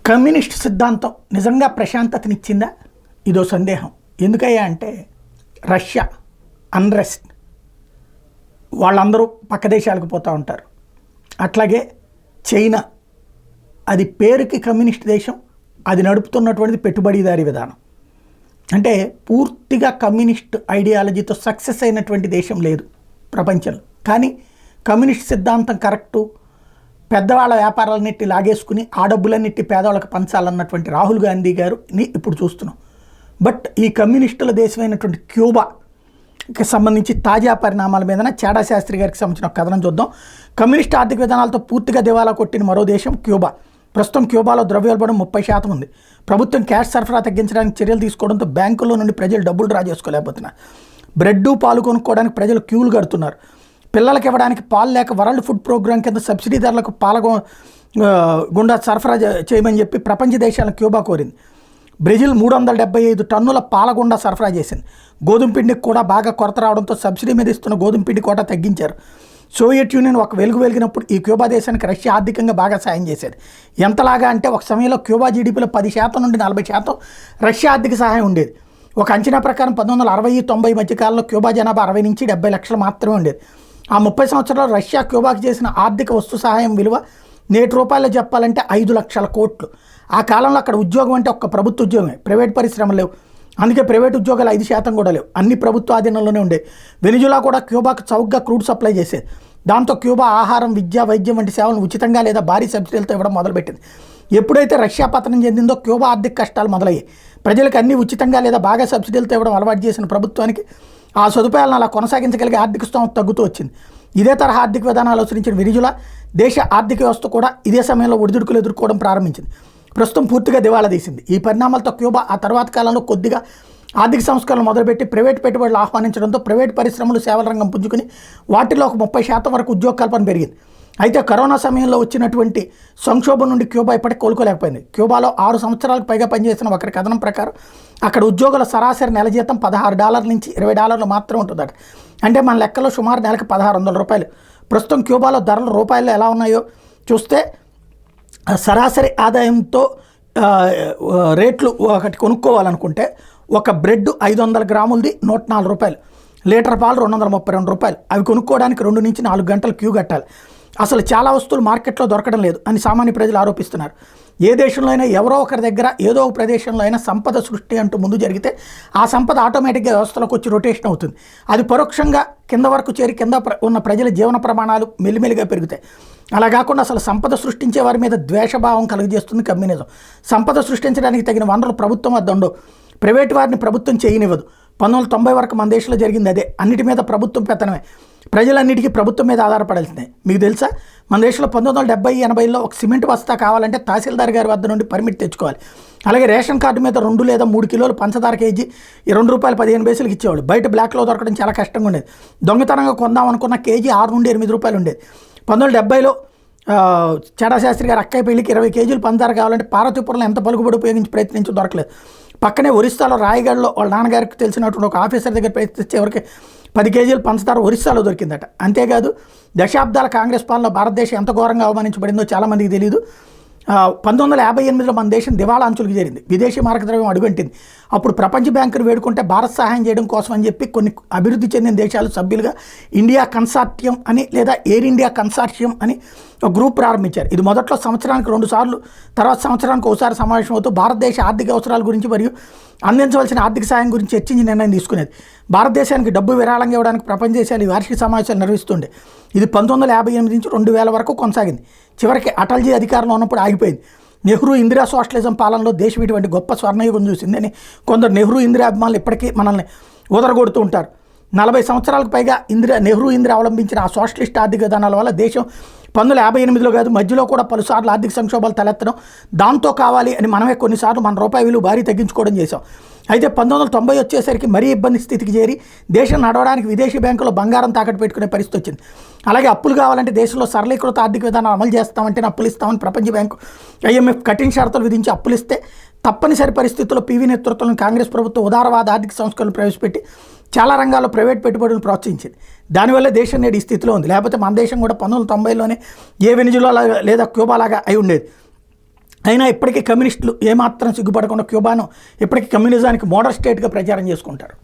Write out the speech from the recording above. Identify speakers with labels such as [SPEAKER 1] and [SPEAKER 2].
[SPEAKER 1] Communist సిద్ధాంతం నిజంగా ప్రశాంతతనిచ్చిందా? ఇదో సందేహం. ఎందుకయ్యా అంటే రష్యా అన్రెస్ట్, వాళ్ళందరూ పక్క దేశాలకు పోతూ ఉంటారు. అట్లాగే చైనా, అది పేరుకి కమ్యూనిస్ట్ దేశం, అది నడుపుతున్నటువంటిది పెట్టుబడిదారీ విధానం. అంటే పూర్తిగా కమ్యూనిస్ట్ ఐడియాలజీతో సక్సెస్ అయినటువంటి దేశం లేదు ప్రపంచంలో. కానీ కమ్యూనిస్ట్ సిద్ధాంతం కరెక్టు, పెద్దవాళ్ళ వ్యాపారాలన్నిటి లాగేసుకుని ఆ డబ్బులన్నిటి పేదవాళ్ళకి పంచాలన్నటువంటి రాహుల్ గాంధీ గారిని ఇప్పుడు చూస్తున్నాం. బట్ ఈ కమ్యూనిస్టుల దేశమైనటువంటి క్యూబాకి సంబంధించి తాజా పరిణామాల మీదన చాడా శాస్త్రి గారికి సంబంధించిన ఒక కథనం చూద్దాం. కమ్యూనిస్ట్ ఆర్థిక విధానాలతో పూర్తిగా దివాలా కొట్టిన మరో దేశం క్యూబా. ప్రస్తుతం క్యూబాలో ద్రవ్యోల్బణం 30% ఉంది. ప్రభుత్వం క్యాష్ సరఫరా తగ్గించడానికి చర్యలు తీసుకోవడంతో బ్యాంకుల్లో నుండి ప్రజలు డబ్బులు డ్రా చేసుకోలేకపోతున్నారు. బ్రెడ్డు పాలు కొనుక్కోవడానికి ప్రజలు క్యూలు కడుతున్నారు. పిల్లలకి ఇవ్వడానికి పాలు లేక వరల్డ్ ఫుడ్ ప్రోగ్రాం కింద సబ్సిడీ ధరలకు గుండా సరఫరా చేయమని చెప్పి ప్రపంచ దేశాలను క్యూబా కోరింది. బ్రెజిల్ 375 టన్నుల పాలగుండా సరఫరా చేసింది. గోధుమ పిండికి కూడా బాగా కొరత రావడంతో సబ్సిడీ మీద ఇస్తున్న గోధుమ పిండి కోట తగ్గించారు. సోవియట్ యూనియన్ ఒక వెలిగినప్పుడు ఈ క్యూబా దేశానికి రష్యా ఆర్థికంగా బాగా సాయం చేసేది. ఎంతలాగా అంటే ఒక సమయంలో క్యూబా జీడిపిలో 10% నుండి 40% రష్యా ఆర్థిక సహాయం ఉండేది. ఒక అంచనా ప్రకారం 1960-90 మధ్య కాలంలో క్యూబా జనాభా 60 నుంచి 70 లక్షలు మాత్రమే ఉండేది. ఆ 30 సంవత్సరాల్లో రష్యా క్యూబాకి చేసిన ఆర్థిక వస్తు సహాయం విలువ నేటి రూపాయల్లో చెప్పాలంటే 5 లక్షల కోట్లు. ఆ కాలంలో అక్కడ ఉద్యోగం అంటే ఒక్క ప్రభుత్వ ఉద్యోగమే, ప్రైవేట్ పరిశ్రమలు లేవు. అందుకే ప్రైవేట్ ఉద్యోగాలు 5% కూడా లేవు, అన్ని ప్రభుత్వ ఆధీనంలోనే ఉండేవి. వెనిజులా కూడా క్యూబాకు చౌకగా క్రూడ్ సప్లై చేసేది. దాంతో క్యూబా ఆహారం, విద్య, వైద్యం వంటి సేవలను ఉచితంగా లేదా భారీ సబ్సిడీలతో ఇవ్వడం మొదలుపెట్టింది. ఎప్పుడైతే రష్యా పతనం చెందిందో క్యూబా ఆర్థిక కష్టాలు మొదలయ్యాయి. ప్రజలకు అన్ని ఉచితంగా లేదా బాగా సబ్సిడీలతో ఇవ్వడం అలవాటు చేసిన ప్రభుత్వానికి ఆ సదుపాయాలను అలా కొనసాగించగలిగే ఆర్థిక స్థోమత తగ్గుతూ వచ్చింది. ఇదే తరహా ఆర్థిక విధానాలు అనుసరించిన వెనిజులా దేశ ఆర్థిక వ్యవస్థ కూడా ఇదే సమయంలో ఒడిదుడుకులు ఎదుర్కోవడం ప్రారంభించింది. ప్రస్తుతం పూర్తిగా దివాలా తీసింది. ఈ పరిణామాలతో క్యూబా ఆ తర్వాత కాలంలో కొద్దిగా ఆర్థిక సంస్కరణలు మొదలుపెట్టి ప్రైవేట్ పెట్టుబడులు ఆహ్వానించడంతో ప్రైవేట్ పరిశ్రమలు, సేవల రంగం పుంజుకుని వాటిలో ఒక 30% వరకు ఉద్యోగ కల్పన పెరిగింది. అయితే కరోనా సమయంలో వచ్చినటువంటి సంక్షోభం నుండి క్యూబా ఇప్పటికి కోలుకోలేకపోయింది. క్యూబాలో 6 సంవత్సరాలకు పైగా పనిచేసిన ఒకరి కథనం ప్రకారం అక్కడ ఉద్యోగుల సరాసరి నెల జీతం $16 నుంచి $20 మాత్రం ఉంటుందట. అంటే మన లెక్కలో సుమారు నెలకు $1600. ప్రస్తుతం క్యూబాలో ధరలు రూపాయల్లో ఎలా ఉన్నాయో చూస్తే సరాసరి ఆదాయంతో రేట్లు ఒకటి కొనుక్కోవాలనుకుంటే ఒక బ్రెడ్ 500 గ్రాములది $104, లీటర్ పాలు $232. అవి కొనుక్కోవడానికి 2 నుంచి 4 గంటలు క్యూ కట్టాలి. అసలు చాలా వస్తువులు మార్కెట్లో దొరకడం లేదు అని సామాన్య ప్రజలు ఆరోపిస్తున్నారు. ఏ దేశంలో అయినా ఎవరో ఒకరి దగ్గర ఏదో ఒక ప్రదేశంలో అయినా సంపద సృష్టి అంటూ ముందు జరిగితే ఆ సంపద ఆటోమేటిక్గా వ్యవస్థలోకి వచ్చి రొటేషన్ అవుతుంది. అది పరోక్షంగా కింద వరకు చేరి కింద ఉన్న ప్రజల జీవన ప్రమాణాలు మెల్లిమెల్లిగా పెరుగుతాయి. అలా కాకుండా అసలు సంపద సృష్టించే వారి మీద ద్వేషభావం కలుగజేస్తుంది కమ్యూనిజం. సంపద సృష్టించడానికి తగిన వనరులు ప్రభుత్వం వద్ద ఉండవు, ప్రైవేట్ వారిని ప్రభుత్వం చేయనివ్వదు. 1990 వరకు మన దేశంలో జరిగింది అదే. అన్నిటి మీద ప్రభుత్వం పెత్తనమే, ప్రజలన్నిటికీ ప్రభుత్వం మీద ఆధారపడాల్సిందే. మీకు తెలుసా, మన దేశంలో 1970-80లో ఒక సిమెంట్ బస్తా కావాలంటే తహసీల్దార్ గారి వద్ద నుండి పర్మిట్ తెచ్చుకోవాలి. అలాగే రేషన్ కార్డు మీద 2 లేదా 3 కిలోలు పంచదార కేజీ ₹2.15 ఇచ్చేవాళ్ళు. బయట బ్లాక్లో దొరకడం చాలా కష్టంగా ఉండేది. దొంగతనంగా కొందాం అనుకున్న కేజీ $6 నుండి $8 ఉండేది. 1970లో చాడా శాస్త్రి గారు అక్కయ్య పెళ్లికి 20 కేజీలు పంచదార కావాలంటే పార్వతీపురంలో ఎంత పలుకుబడి ఉపయోగించి ప్రయత్నించి దొరకలేదు. పక్కనే ఒరిస్సాలో రాయగఢ్లో వాళ్ళ నాన్నగారికి తెలిసినటువంటి ఒక ఆఫీసర్ దగ్గర ప్రయత్నిస్తే ఎవరికి 10 కేజీలు పంచదార ఒరిస్సాలో దొరికిందట. అంతేకాదు దశాబ్దాల కాంగ్రెస్ పాలనలో భారతదేశం ఎంత ఘోరంగా అవమానించబడిందో చాలామందికి తెలియదు. 1958లో మన దేశం దివాళా అంచులకు చేరింది. విదేశీ మారకద్రవ్యం అడుగంటింది. అప్పుడు ప్రపంచ బ్యాంకును వేడుకుంటే భారత్ సహాయం చేయడం కోసం అని చెప్పి కొన్ని అభివృద్ధి చెందిన దేశాలు సభ్యులుగా ఇండియా కన్సార్టియం అని లేదా ఎయిర్ ఇండియా కన్సార్టియం అని ఒక గ్రూప్ ప్రారంభించారు. ఇది మొదట్లో సంవత్సరానికి 2 సార్లు, తర్వాత సంవత్సరానికి ఒకసారి సమావేశం అవుతూ భారతదేశ ఆర్థిక అవసరాల గురించి మరియు అందించవలసిన ఆర్థిక సాయం గురించి చర్చించి నిర్ణయం తీసుకునేది. భారతదేశానికి డబ్బు విరాళంగా ఇవ్వడానికి ప్రపంచ దేశాలు ఈ వార్షిక సమావేశాలు నిర్వహిస్తుండే. ఇది 1958 నుంచి 2000 వరకు కొనసాగింది. చివరికి అటల్జీ అధికారంలో ఉన్నప్పుడు ఆగిపోయింది. నెహ్రూ ఇందిరా సోషలిజం పాలనలో దేశం ఇటువంటి గొప్ప స్వర్ణయుగం చూసిందని కొందరు నెహ్రూ ఇందిరా అభిమానులు ఇప్పటికీ మనల్ని ఊదరగొడుతూ ఉంటారు. 40 సంవత్సరాలకు పైగా నెహ్రూ ఇందిరా అవలంబించిన ఆ సోషలిస్ట్ ఆర్థిక విధానాల వల్ల దేశం 1958లో కాదు మధ్యలో కూడా పలుసార్లు ఆర్థిక సంక్షోభాలు తలెత్తడం, దాంతో కావాలి అని మనమే కొన్నిసార్లు మన రూపాయి విలువ భారీ తగ్గించుకోవడం చేశాం. అయితే 1990 వచ్చేసరికి మరీ ఇబ్బంది స్థితికి చేరి దేశం నడవడానికి విదేశీ బ్యాంకులో బంగారం తాకట్టు పెట్టుకునే పరిస్థితి వచ్చింది. అలాగే అప్పులు కావాలంటే దేశంలో సరళీకృత ఆర్థిక విధానాలు అమలు చేస్తామంటే అప్పులు ఇస్తామని ప్రపంచ బ్యాంకు IMF కఠిన షరతులు విధించి అప్పులు ఇస్తే తప్పనిసరి పరిస్థితుల్లో PV నేతృత్వంలో కాంగ్రెస్ ప్రభుత్వం ఉదారవాద ఆర్థిక సంస్కరణలు ప్రవేశపెట్టి చాలా రంగాల్లో ప్రైవేట్ పెట్టుబడులను ప్రోత్సహించింది. దానివల్ల దేశం నేడు ఈ స్థితిలో ఉంది. లేకపోతే మన దేశం కూడా 1990లోనే ఏ వెనిజులా లేదా క్యూబా లాగా అయి ఉండేది. అయినా ఇప్పటికీ కమ్యూనిస్టులు ఏమాత్రం సిగ్గుపడకుండా క్యూబాను ఇప్పటికీ కమ్యూనిజానికి మోడల్ స్టేట్గా ప్రచారం చేసుకుంటారు.